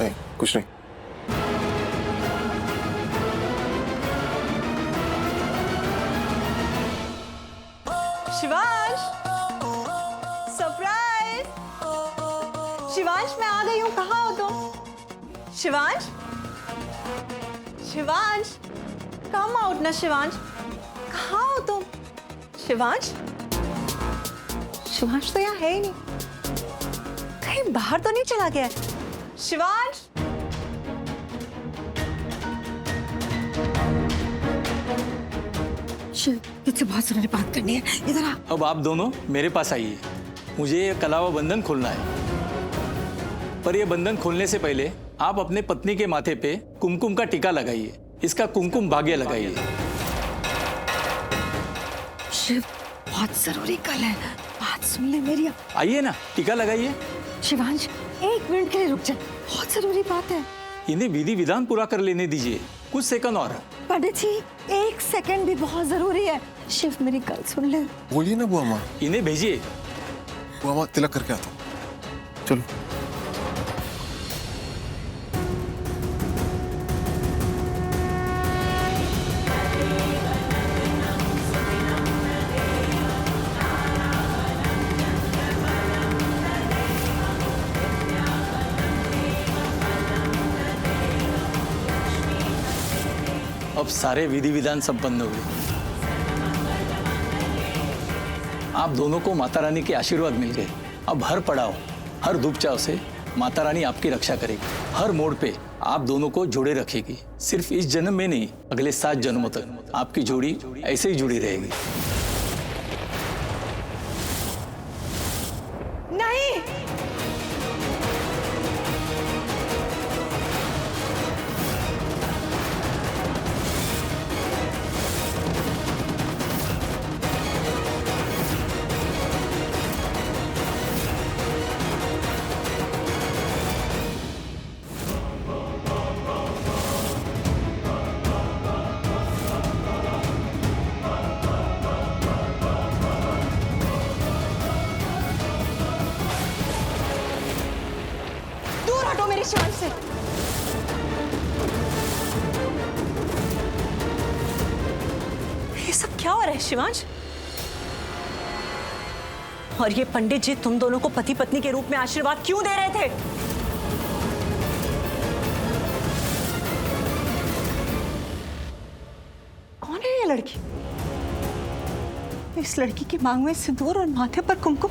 नहीं, कुछ नहीं। शिवांश, सरप्राइज। शिवांश, मैं आ गई हूँ। कहाँ हो तुम? शिवांश, शिवांश, कम आउट ना। शिवांश, कहाँ हो तुम? शिवांश, शिवांश तो यहाँ है ही नहीं। कहीं बाहर तो नहीं चला गया? शिवांश, तुझसे बहुत जरूरी बात करनी है, इधर आ। अब आप दोनों मेरे पास आइए। मुझे ये कलावा बंधन खोलना है, पर यह बंधन खोलने से पहले आप अपने पत्नी के माथे पे कुमकुम का टीका लगाइए। इसका कुमकुम भाग्य लगाइए। शिव, बहुत जरूरी कल है, बात सुन ले मेरी। आइए ना, टीका लगाइए। शिवांश, 1 मिनट के लिए रुक जा, बहुत जरूरी बात है। इन्हें विधि विधान पूरा कर लेने दीजिए, कुछ सेकंड और। पंडित जी, 1 सेकंड भी बहुत जरूरी है। शिव, मेरी गल सुन ले। बोलिए ना बुआ माँ। इन्हें भेजिए। बुआ माँ, तिलक करके आता हूँ। चलो। अब सारे विधि विधान संपन्न हुए। आप दोनों को माता रानी के आशीर्वाद मिल गए। अब हर पड़ाव, हर धूपचाव से माता रानी आपकी रक्षा करेगी। हर मोड़ पे आप दोनों को जोड़े रखेगी। सिर्फ इस जन्म में नहीं, अगले 7 जन्मों तक आपकी जोड़ी ऐसे ही जुड़ी रहेगी। नहीं। दूर हटो मेरे शिवांश से। ये सब क्या हो रहा है शिवांश? और ये पंडित जी तुम दोनों को पति पत्नी के रूप में आशीर्वाद क्यों दे रहे थे? कौन है ये लड़की? इस लड़की की मांग में सिंदूर और माथे पर कुमकुम।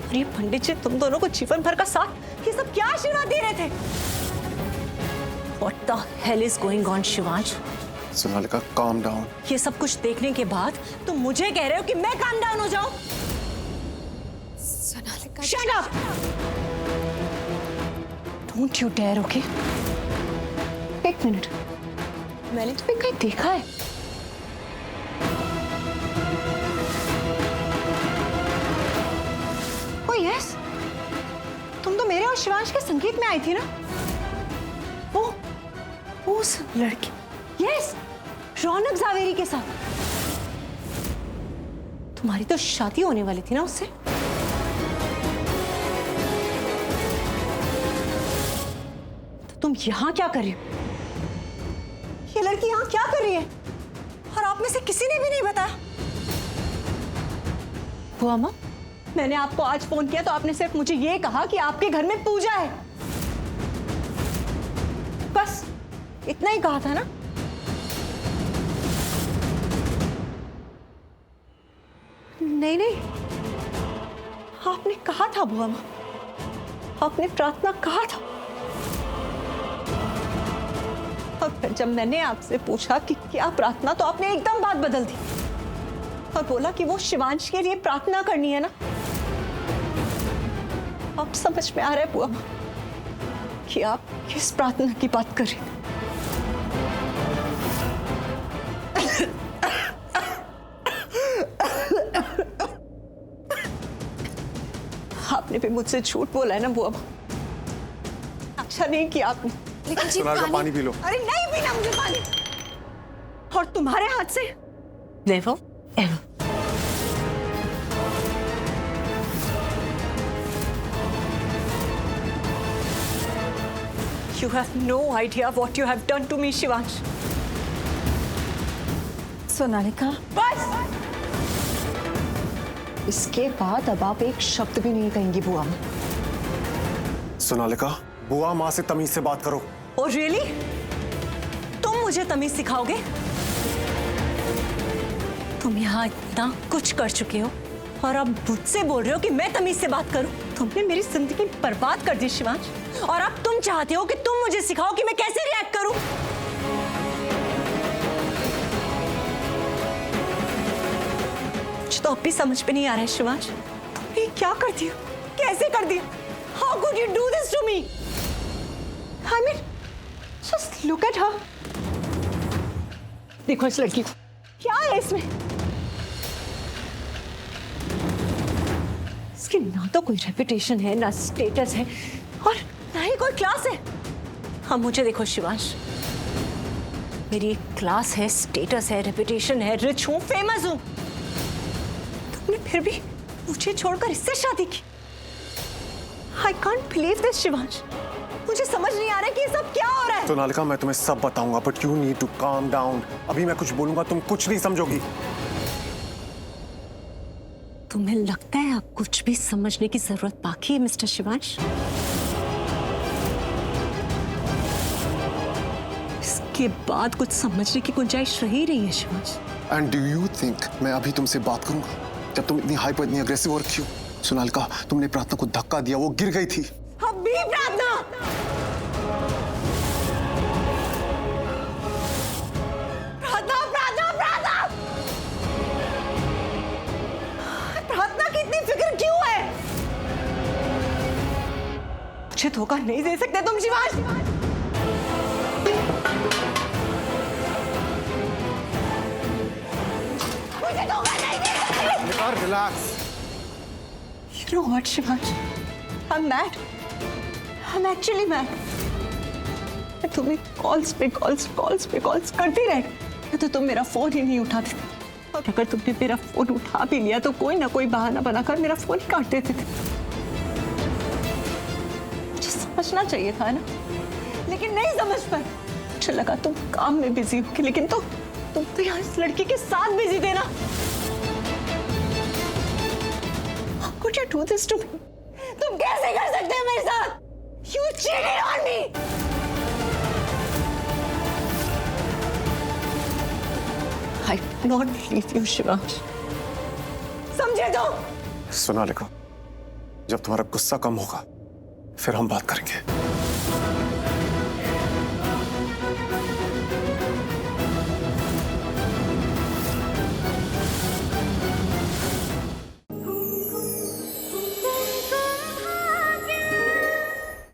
और ये पंडित जी तुम दोनों को जीवन भर का साथ, ये सब क्या आशीर्वाद दे रहे थे? What the hell is going on, Shivansh? Sonalika, calm down। ये सब कुछ देखने के बाद तुम मुझे कह रहे हो कि मैं काम डाउन हो जाऊं? Sonalika, Shut up! Don't you dare, okay? 1 minute, मैंने तुम्हें कहीं देखा है? Oh yes, तुम तो मेरे और शिवांश के संगीत में आई थी ना? वो उस लड़की, यस, रौनक जावेरी के साथ। तुम्हारी तो शादी होने वाली थी ना उससे? तो तुम यहाँ क्या कर रही हो? ये लड़की यहाँ क्या कर रही है? और आप में से किसी ने भी नहीं बताया? बुआ माँ, मैंने आपको आज फोन किया तो आपने सिर्फ मुझे ये कहा कि आपके घर में पूजा है। बस इतना ही कहा था ना? नहीं नहीं, आपने कहा था बुआ माँ, आपने प्रार्थना कहा था। और फिर जब मैंने आपसे पूछा कि क्या प्रार्थना, तो आपने एकदम बात बदल दी और बोला कि वो शिवांश के लिए प्रार्थना करनी है ना। अब समझ में आ रहा है बुआ माँ कि आप किस प्रार्थना की बात कर रही हैं। आपने भी मुझसे झूठ बोला है ना बुआ माँ। अच्छा नहीं किया आपने। लेकिन जी, सोनालिका, पानी पी लो। अरे नहीं पीना मुझे पानी। और तुम्हारे हाथ से never ever. You have no idea what you have done to me, Shivansh. Sonalika, बस। इसके बाद अब आप एक शब्द भी नहीं कहेंगी बुआ माँ। सोनालिका, बुआ माँ से तमीज से बात करो। और रियली तुम मुझे तमीज सिखाओगे? तुम यहाँ इतना कुछ कर चुके हो और अब मुझसे बोल रहे हो कि मैं तमीज से बात करूं? तुमने मेरी जिंदगी बर्बाद कर दी शिवांश, और अब तुम चाहते हो कि तुम मुझे सिखाओ कि मैं कैसे रिएक्ट करूं? मुझे तो अब भी समझ में नहीं आ रहा है शिवांश, तुमने क्या कर दिया, कैसे कर दिया? How could you do this to me? I mean, just look at her. देखो इस लड़की को, क्या है इसमें? इसकी ना तो कोई रेपुटेशन है, ना स्टेटस है, और ना ही कोई क्लास है। हाँ मुझे देखो शिवांश, मेरी एक क्लास है, स्टेटस है, रेपुटेशन है, रिच हूँ, फेमस हूँ। तुमने फिर भी मुझे छोड़कर इससे शादी की। I can't believe this Shivansh, मुझे समझ नहीं आ रहा कि ये सब क्या हो रहा है। सोनालिका, मैं तुम्हें सब बताऊंगा, but you need to calm down. अभी मैं कुछ बोलूंगा तुम कुछ नहीं समझोगी। तुम्हें लगता है अब कुछ भी समझने की जरूरत बाकी है मिस्टर शिवांश? इसके बाद कुछ समझने की गुंजाइश रही नहीं है Shivansh. And do you think मैं अभी तुमसे बात करूंगा जब तुम इतनी हाइपर, इतनी अग्रेसिव हो रखी हो? सोनालिका, तुमने प्रार्थना को धक्का दिया, वो गिर गई थी। अभी प्रार्थना, प्रार्थना, प्रार्थना, प्रार्थना, प्रार्थना की इतनी फिक्र क्यों है? मुझे धोखा नहीं दे सकते तुम शिवांश। मुझे धोखा नहीं दे सकते। Relax. You know what, Shivansh? I'm mad. I'm actually mad. मैं तुम्हें कॉल्स पे कॉल्स करती रहे तो तुम मेरा फोन ही नहीं उठाते थे, और अगर तुमने मेरा फोन उठा भी लिया तो कोई ना कोई बहाना बनाकर मेरा फोन ही काट देते थे। मुझे समझना चाहिए था ना, लेकिन नहीं समझ पाई। मुझे लगा तुम काम में बिजी होगी, लेकिन तुम तो यहाँ इस लड़की के साथ बिजी थे ना। How could you do this to me? तुम कैसे कर सकते हो मेरे साथ? You cheated on me. I will not leave you, Shivansh. समझे तो? सोनालिका, जब तुम्हारा गुस्सा कम होगा फिर हम बात करेंगे।